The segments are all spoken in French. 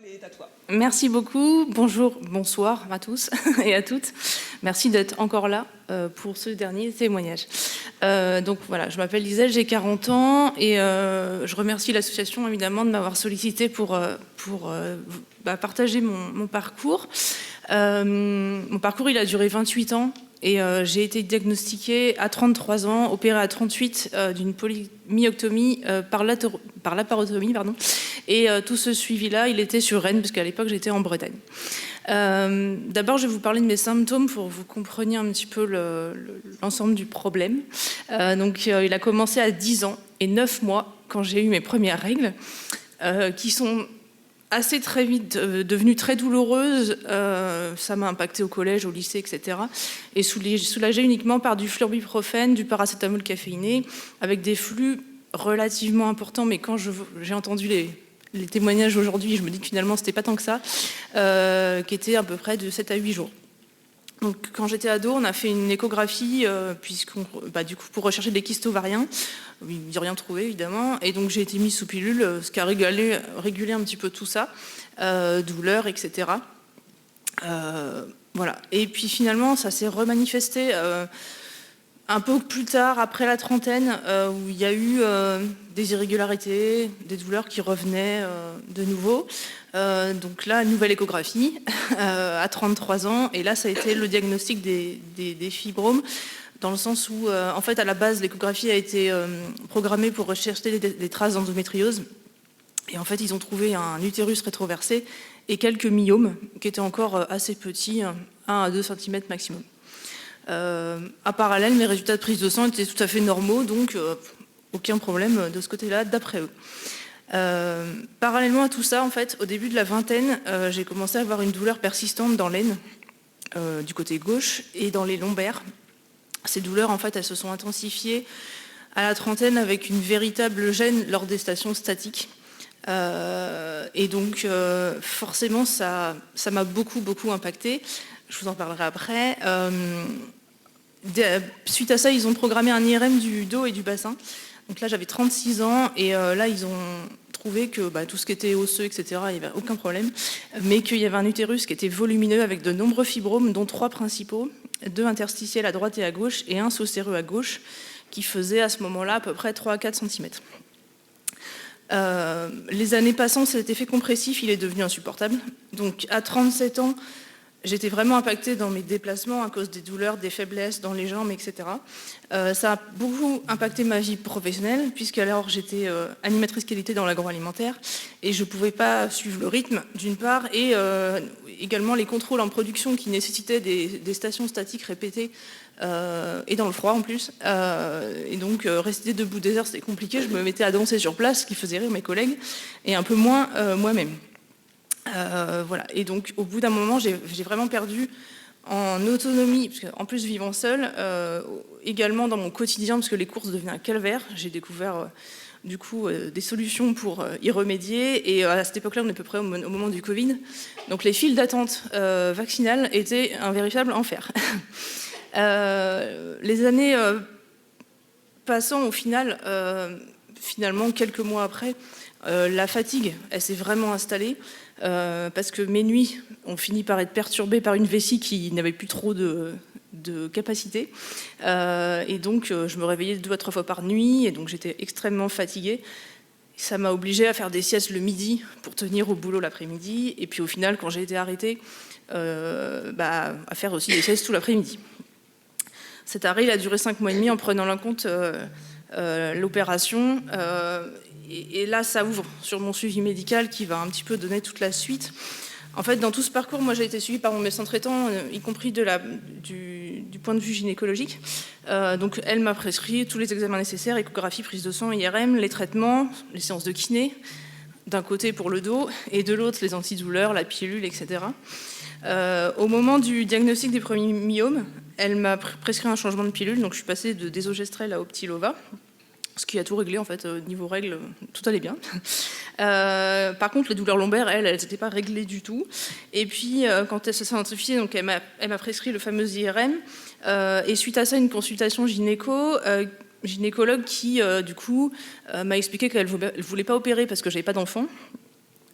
est à toi. Merci beaucoup. Bonjour, bonsoir à tous et à toutes. Merci d'être encore là pour ce dernier témoignage. Donc voilà, je m'appelle Liselle, j'ai 40 ans et je remercie l'association évidemment de m'avoir sollicité pour partager mon parcours. Mon parcours, il a duré 28 ans. Et j'ai été diagnostiquée à 33 ans, opérée à 38 d'une polymyoctomie par laparotomie. Et tout ce suivi-là, il était sur Rennes, parce qu'à l'époque, j'étais en Bretagne. D'abord, je vais vous parler de mes symptômes pour que vous compreniez un petit peu l'ensemble du problème. Il a commencé à 10 ans et 9 mois, quand j'ai eu mes premières règles, qui sont assez très vite devenue très douloureuse, ça m'a impacté au collège, au lycée, etc. Et soulagée uniquement par du flurbiprophène, du paracétamol caféiné, avec des flux relativement importants. Mais quand j'ai entendu les témoignages aujourd'hui, je me dis que finalement c'était pas tant que ça, qui était à peu près de 7 à 8 jours. Donc, quand j'étais ado, on a fait une échographie du coup, pour rechercher des kystes ovariens. Ils n'ont rien trouvé, évidemment. Et donc, j'ai été mise sous pilule, ce qui a régulé un petit peu tout ça. Douleur, etc. Voilà. Et puis, finalement, ça s'est remanifesté un peu plus tard, après la trentaine, où il y a eu des irrégularités, des douleurs qui revenaient de nouveau. Donc là, nouvelle échographie à 33 ans. Et là, ça a été le diagnostic des fibromes, dans le sens où, en fait, à la base, l'échographie a été programmée pour rechercher des traces d'endométriose. Et en fait, ils ont trouvé un utérus rétroversé et quelques myomes qui étaient encore assez petits, 1 à 2 cm maximum. En parallèle, mes résultats de prise de sang étaient tout à fait normaux, donc aucun problème de ce côté-là, d'après eux. Parallèlement à tout ça, en fait, au début de la vingtaine, j'ai commencé à avoir une douleur persistante dans l'aine, du côté gauche, et dans les lombaires. Ces douleurs, en fait, elles se sont intensifiées à la trentaine avec une véritable gêne lors des stations statiques. Et donc, forcément, ça m'a beaucoup impacté. Je vous en parlerai après. Suite à ça, ils ont programmé un IRM du dos et du bassin. Donc là, j'avais 36 ans et là, ils ont trouvé que tout ce qui était osseux, etc., il n'y avait aucun problème, mais qu'il y avait un utérus qui était volumineux avec de nombreux fibromes, dont 3 principaux, 2 interstitiels à droite et à gauche et 1 saucéreux à gauche, qui faisait à ce moment-là à peu près 3 à 4 cm. Les années passant, cet effet compressif, il est devenu insupportable. Donc à 37 ans, j'étais vraiment impactée dans mes déplacements à cause des douleurs, des faiblesses dans les jambes, etc. Ça a beaucoup impacté ma vie professionnelle, puisqu'alors j'étais animatrice qualité dans l'agroalimentaire et je ne pouvais pas suivre le rythme, d'une part, et également les contrôles en production qui nécessitaient des stations statiques répétées et dans le froid en plus. Et donc rester debout des heures, c'était compliqué. Je me mettais à danser sur place, ce qui faisait rire mes collègues, et un peu moins moi-même. Voilà. Et donc, au bout d'un moment, j'ai vraiment perdu en autonomie, parce qu'en plus, vivant seule, également dans mon quotidien, parce que les courses devenaient un calvaire. J'ai découvert, du coup, des solutions pour y remédier. Et à cette époque-là, on est à peu près au moment du Covid. Donc, les files d'attente vaccinales étaient un véritable enfer. Les années passant, au final, finalement, quelques mois après, la fatigue, elle s'est vraiment installée. Parce que mes nuits ont fini par être perturbées par une vessie qui n'avait plus trop de capacité. Et donc, je me réveillais 2 à 3 fois par nuit, et donc j'étais extrêmement fatiguée. Ça m'a obligée à faire des siestes le midi pour tenir au boulot l'après-midi. Et puis au final, quand j'ai été arrêtée, à faire aussi des siestes tout l'après-midi. Cet arrêt, il a duré 5 mois et demi en prenant en compte l'opération. Et là, ça ouvre sur mon suivi médical qui va un petit peu donner toute la suite. En fait, dans tout ce parcours, moi, j'ai été suivie par mon médecin traitant, y compris du point de vue gynécologique. Donc, elle m'a prescrit tous les examens nécessaires, échographie, prise de sang, IRM, les traitements, les séances de kiné, d'un côté pour le dos, et de l'autre, les antidouleurs, la pilule, etc. Au moment du diagnostic des premiers myomes, elle m'a prescrit un changement de pilule, donc je suis passée de désogestrel à Optilova. Ce qui a tout réglé, en fait, niveau règles, tout allait bien. Par contre, les douleurs lombaires, elles n'étaient pas réglées du tout. Et puis, quand elle s'est intensifiée, donc elle m'a prescrit le fameux IRM. Et suite à ça, une consultation gynécologue qui, du coup, m'a expliqué qu'elle ne voulait pas opérer parce que je n'avais pas d'enfant.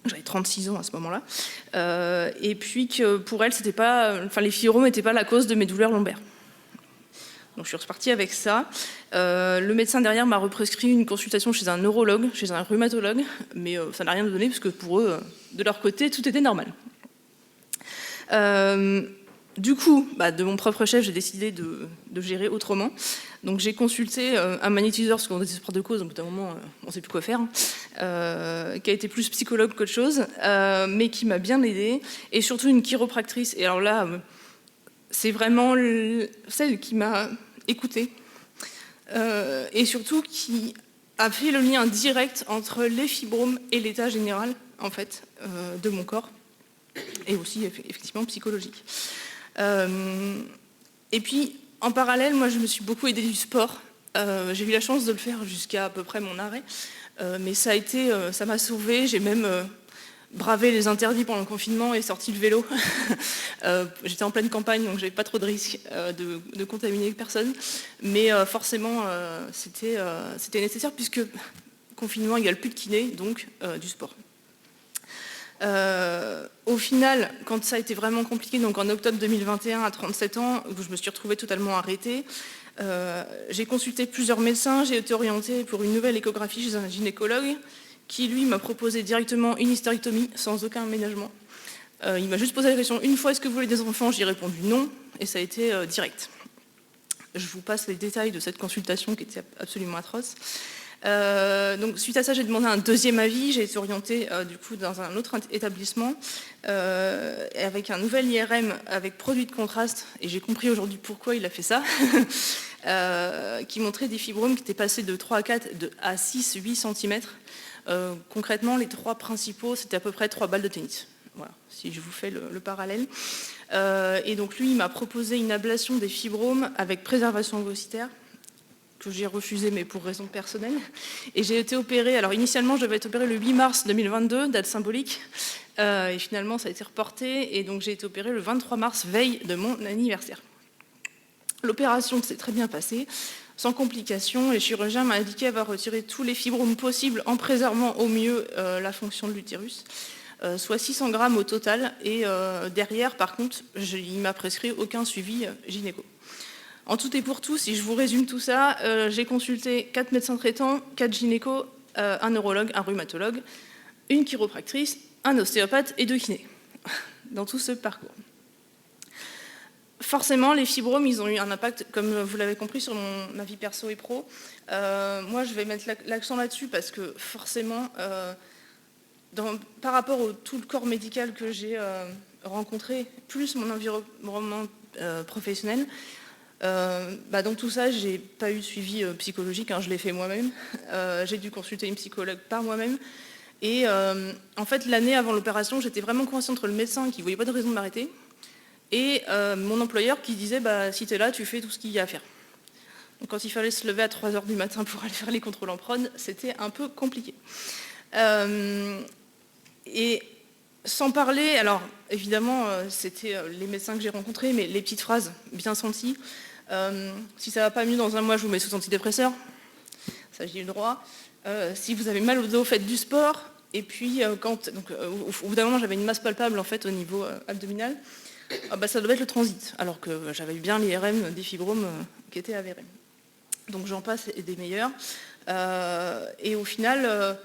J'avais 36 ans à ce moment-là. Et puis que pour elle, c'était pas, enfin, les fibromes n'étaient pas la cause de mes douleurs lombaires. Donc je suis repartie avec ça. Le médecin derrière m'a represcrit une consultation chez un neurologue, chez un rhumatologue, mais ça n'a rien donné parce que pour eux, de leur côté, tout était normal. Du coup, de mon propre chef, j'ai décidé de gérer autrement. Donc j'ai consulté un magnétiseur, parce qu'on est désespoir de cause, donc à un moment, on ne sait plus quoi faire, qui a été plus psychologue qu'autre chose, mais qui m'a bien aidée, et surtout une chiropractrice. Et alors là, c'est vraiment celle qui m'a écoutée, et surtout qui a fait le lien direct entre les fibromes et l'état général, en fait, de mon corps, et aussi effectivement psychologique. Et puis, en parallèle, moi, je me suis beaucoup aidée du sport. J'ai eu la chance de le faire jusqu'à à peu près mon arrêt. Mais ça m'a sauvée. J'ai même bravé les interdits pendant le confinement et sorti le vélo. J'étais en pleine campagne, donc j'avais pas trop de risques de contaminer personne. Mais forcément, c'était nécessaire puisque confinement égale plus de kiné, donc du sport. Au final, quand ça a été vraiment compliqué, donc en octobre 2021 à 37 ans, où je me suis retrouvée totalement arrêtée, j'ai consulté plusieurs médecins, j'ai été orientée pour une nouvelle échographie chez un gynécologue qui, lui, m'a proposé directement une hystérectomie sans aucun aménagement. Il m'a juste posé la question une fois, est-ce que vous voulez des enfants? J'ai répondu non, et ça a été direct. Je vous passe les détails de cette consultation qui était absolument atroce. Donc suite à ça, j'ai demandé un deuxième avis. J'ai été orientée du coup dans un autre établissement avec un nouvel IRM avec produit de contraste, et j'ai compris aujourd'hui pourquoi il a fait ça, qui montrait des fibromes qui étaient passés de 3 à 4 à 6, 8 cm. Concrètement, les 3 principaux, c'était à peu près 3 balles de tennis. Voilà, si je vous fais le parallèle. Et donc lui, il m'a proposé une ablation des fibromes avec préservation ovocytaire, que j'ai refusé, mais pour raison personnelle. Et j'ai été opérée, alors initialement je devais être opérée le 8 mars 2022, date symbolique, et finalement ça a été reporté, et donc j'ai été opérée le 23 mars, veille de mon anniversaire. L'opération s'est très bien passée, sans complications, et le chirurgien m'a indiqué avoir retiré tous les fibromes possibles en préservant au mieux la fonction de l'utérus, soit 600 grammes au total, et derrière par contre, il m'a prescrit aucun suivi gynéco. En tout et pour tout, si je vous résume tout ça, j'ai consulté 4 médecins traitants, 4 gynécos, un neurologue, un rhumatologue, une chiropractrice, un ostéopathe et 2 kinés dans tout ce parcours. Forcément, les fibromes, ils ont eu un impact, comme vous l'avez compris, sur ma vie perso et pro. Moi, je vais mettre l'accent là-dessus parce que forcément, par rapport à tout le corps médical que j'ai rencontré, plus mon environnement professionnel, dans tout ça, j'ai pas eu de suivi psychologique, je l'ai fait moi-même. J'ai dû consulter une psychologue par moi-même. Et en fait, l'année avant l'opération, j'étais vraiment coincée entre le médecin qui ne voyait pas de raison de m'arrêter et mon employeur qui disait si tu es là, tu fais tout ce qu'il y a à faire. Donc quand il fallait se lever à 3 h du matin pour aller faire les contrôles en prod, c'était un peu compliqué. Et sans parler, alors évidemment, c'était les médecins que j'ai rencontrés, mais les petites phrases bien senties. Si ça ne va pas mieux dans un mois, je vous mets sous antidépresseur. Ça, j'ai eu le droit. Si vous avez mal au dos, faites du sport. Et puis, au bout d'un moment, j'avais une masse palpable en fait, au niveau abdominal. Ça devait être le transit, alors que j'avais eu bien l'IRM des fibromes qui étaient avérés. Donc, j'en passe et des meilleurs. Et au final,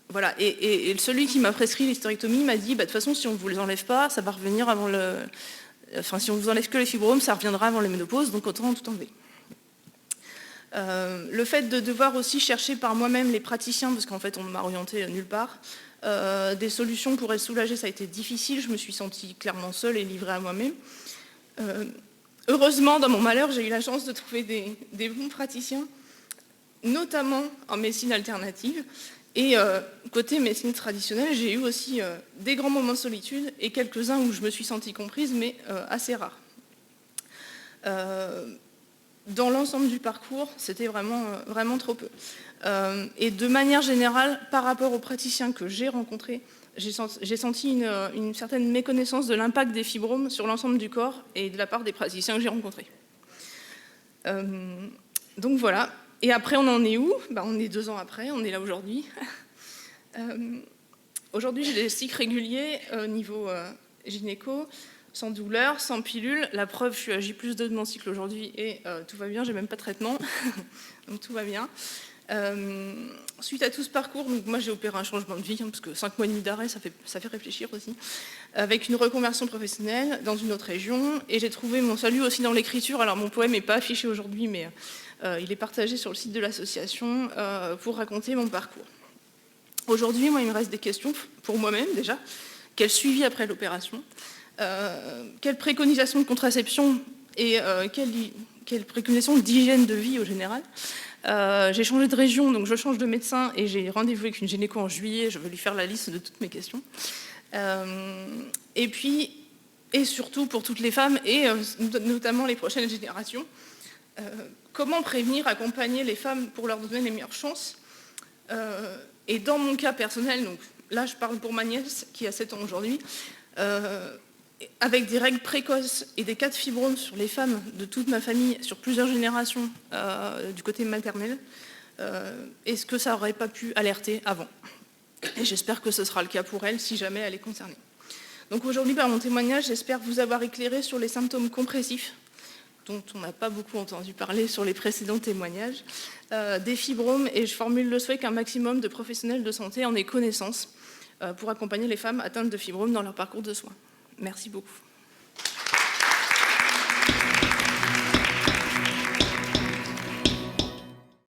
voilà. Et celui qui m'a prescrit l'hystérectomie m'a dit de toute façon, si on ne vous les enlève pas, ça va revenir avant le. Enfin, si on vous enlève que les fibromes, ça reviendra avant les ménopauses, donc autant tout enlever. Le fait de devoir aussi chercher par moi-même les praticiens, parce qu'en fait on m'a orienté nulle part, des solutions pour être soulagée, ça a été difficile, je me suis sentie clairement seule et livrée à moi-même. Heureusement, dans mon malheur, j'ai eu la chance de trouver des bons praticiens, notamment en médecine alternative. Et côté médecine traditionnelle, j'ai eu aussi des grands moments de solitude et quelques-uns où je me suis sentie comprise, mais assez rares. Dans l'ensemble du parcours, c'était vraiment trop peu. Et de manière générale, par rapport aux praticiens que j'ai rencontrés, j'ai senti une certaine méconnaissance de l'impact des fibromes sur l'ensemble du corps et de la part des praticiens que j'ai rencontrés. Donc voilà. Et après, on en est où ? On est 2 ans après, on est là aujourd'hui. Aujourd'hui, j'ai des cycles réguliers au niveau gynéco, sans douleur, sans pilule. La preuve, je suis à J+2 de mon cycle aujourd'hui et tout va bien, j'ai même pas de traitement, donc tout va bien. Suite à tout ce parcours, donc moi j'ai opéré un changement de vie, parce que 5 mois et demi d'arrêt, ça fait réfléchir aussi, avec une reconversion professionnelle dans une autre région, et j'ai trouvé mon salut aussi dans l'écriture. Alors mon poème n'est pas affiché aujourd'hui, mais il est partagé sur le site de l'association pour raconter mon parcours. Aujourd'hui, moi il me reste des questions pour moi-même déjà. Quel suivi après l'opération? Quelles préconisations de contraception et quelles préconisations d'hygiène de vie au général? J'ai changé de région, donc je change de médecin et j'ai rendez-vous avec une gynéco en juillet. Je vais lui faire la liste de toutes mes questions. Et surtout pour toutes les femmes et notamment les prochaines générations, comment prévenir, accompagner les femmes pour leur donner les meilleures chances. Et dans mon cas personnel, donc là je parle pour ma nièce qui a 7 ans aujourd'hui, avec des règles précoces et des cas de fibrome sur les femmes de toute ma famille, sur plusieurs générations du côté maternel, est-ce que ça n'aurait pas pu alerter avant? Et j'espère que ce sera le cas pour elle si jamais elle est concernée. Donc aujourd'hui, par mon témoignage, j'espère vous avoir éclairé sur les symptômes compressifs, dont on n'a pas beaucoup entendu parler sur les précédents témoignages, des fibromes, et je formule le souhait qu'un maximum de professionnels de santé en aient connaissance pour accompagner les femmes atteintes de fibromes dans leur parcours de soins. Merci beaucoup.